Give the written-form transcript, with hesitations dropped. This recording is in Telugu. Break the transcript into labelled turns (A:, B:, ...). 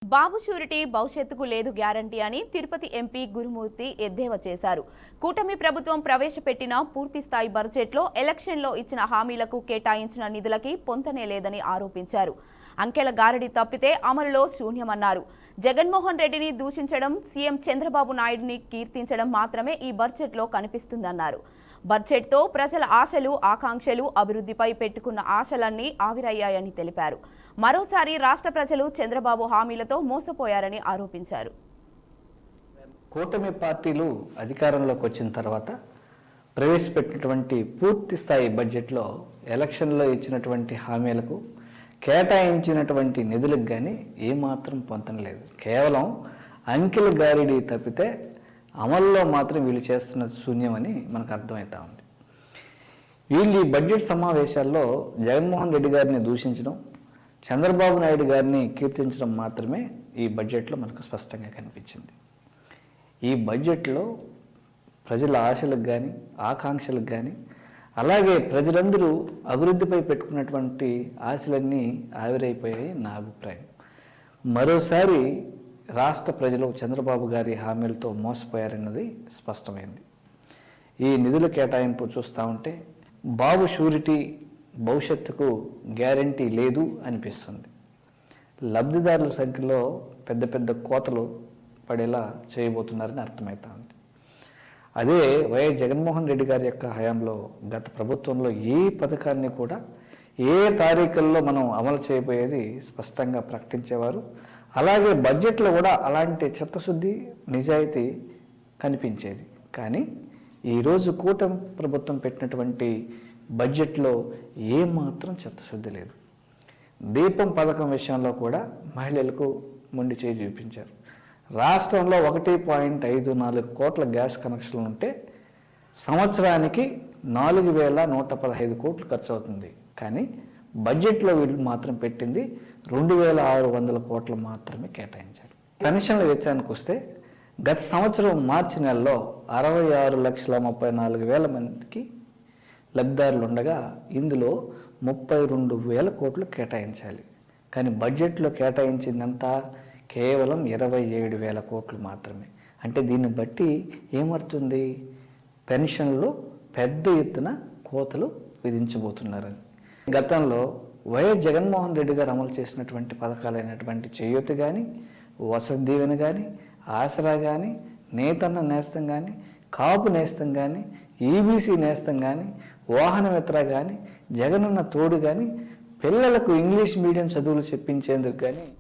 A: బాబు షూరిటీ భవిష్యత్తుకు లేదు గ్యారంటీ అని తిరుపతి ఎంపీ గురుమూర్తి ఎద్దేవా చేశారు. కూటమి ప్రభుత్వం ప్రవేశపెట్టిన పూర్తి స్థాయి బడ్జెట్లో ఎలక్షన్లో ఇచ్చిన హామీలకు కేటాయించిన నిధులకి పొంతనే లేదని ఆరోపించారు. అంకెల గారడి తప్పితే అమలులో శూన్యమన్నారు. జగన్మోహన్ రెడ్డిని దూషించడం, సీఎం చంద్రబాబు నాయుడుని కీర్తించడం మాత్రమే ఈ బడ్జెట్లో కనిపిస్తుందన్నారు. బడ్జెట్తో ప్రజల ఆశలు, ఆకాంక్షలు, అభివృద్ధిపై పెట్టుకున్న ఆశలన్నీ ఆవిరయ్యాయని తెలిపారు. మరోసారి రాష్ట్ర ప్రజలు చంద్రబాబు హామీలతో మోసపోయారని ఆరోపించారు.
B: కూటమి పార్టీలు అధికారంలోకి వచ్చిన తర్వాత ప్రవేశపెట్టినటువంటి పూర్తి స్థాయి బడ్జెట్లో ఎలక్షన్లో ఇచ్చినటువంటి హామీలకు కేటాయించినటువంటి నిధులకు కానీ ఏమాత్రం పొందలేదు. కేవలం అంకెల గారిడి తప్పితే అమల్లో మాత్రం వీళ్ళు చేస్తున్న శూన్యమని మనకు అర్థమవుతా ఉంది. వీళ్ళు ఈ బడ్జెట్ సమావేశాల్లో జగన్మోహన్ రెడ్డి గారిని దూషించడం, చంద్రబాబు నాయుడు గారిని కీర్తించడం మాత్రమే ఈ బడ్జెట్లో మనకు స్పష్టంగా కనిపించింది. ఈ బడ్జెట్లో ప్రజల ఆశలకు కానీ, ఆకాంక్షలకు కానీ, అలాగే ప్రజలందరూ అభివృద్ధిపై పెట్టుకున్నటువంటి ఆశలన్నీ ఆవిరైపోయాయి నా అభిప్రాయం. మరోసారి రాష్ట్ర ప్రజలు చంద్రబాబు గారి హామీలతో మోసపోయారన్నది స్పష్టమైంది. ఈ నిధుల కేటాయింపు చూస్తూ ఉంటే బాబు షూరిటీ భవిష్యత్తుకు గ్యారంటీ లేదు అనిపిస్తుంది. లబ్ధిదారుల సంఖ్యలో పెద్ద పెద్ద కోతలు పడేలా చేయబోతున్నారని అర్థమవుతా ఉంది. అదే వైఎస్ జగన్మోహన్ రెడ్డి గారి యొక్క హయాంలో గత ప్రభుత్వంలో ఏ పథకాన్ని కూడా ఏ తారీఖుల్లో మనం అమలు చేయబోయేది స్పష్టంగా ప్రకటించేవారు. అలాగే బడ్జెట్లో కూడా అలాంటి చిత్తశుద్ధి, నిజాయితీ కనిపించేది. కానీ ఈరోజు కూటమి ప్రభుత్వం పెట్టినటువంటి బడ్జెట్లో ఏమాత్రం చిత్తశుద్ధి లేదు. దీపం పథకం విషయంలో కూడా మహిళలకు మొండి చేయి చూపించారు. రాష్ట్రంలో 1.54 కోట్ల గ్యాస్ కనెక్షన్లు ఉంటే సంవత్సరానికి 4,115 కోట్లు ఖర్చు అవుతుంది. కానీ బడ్జెట్లో వీళ్ళు మాత్రం పెట్టింది 2,600 కోట్లు మాత్రమే కేటాయించారు. పెన్షన్ల విషయానికి వస్తే గత సంవత్సరం మార్చి నెలలో 66,34,000 మందికి లబ్ధిదారులు ఉండగా ఇందులో 32,000 కోట్లు కేటాయించాలి. కానీ బడ్జెట్లో కేటాయించిందంతా కేవలం 27,000 కోట్లు మాత్రమే. అంటే దీన్ని బట్టి ఏమవుతుంది? పెన్షన్లు పెద్ద ఎత్తున కోతలు విధించబోతున్నారని. గతంలో వైఎస్ జగన్మోహన్ రెడ్డి గారు అమలు చేసినటువంటి పథకాలైనటువంటి చేయూత కానీ, వసతి దీవెన కానీ, ఆసరా కానీ, నేతన్న నేస్తం కానీ, కాపు నేస్తం కానీ, ఈబీసీ నేస్తం కానీ, వాహన మిత్ర కానీ, జగనన్న తోడు కానీ, పిల్లలకు ఇంగ్లీష్ మీడియం చదువులు చెప్పించేందుకు కానీ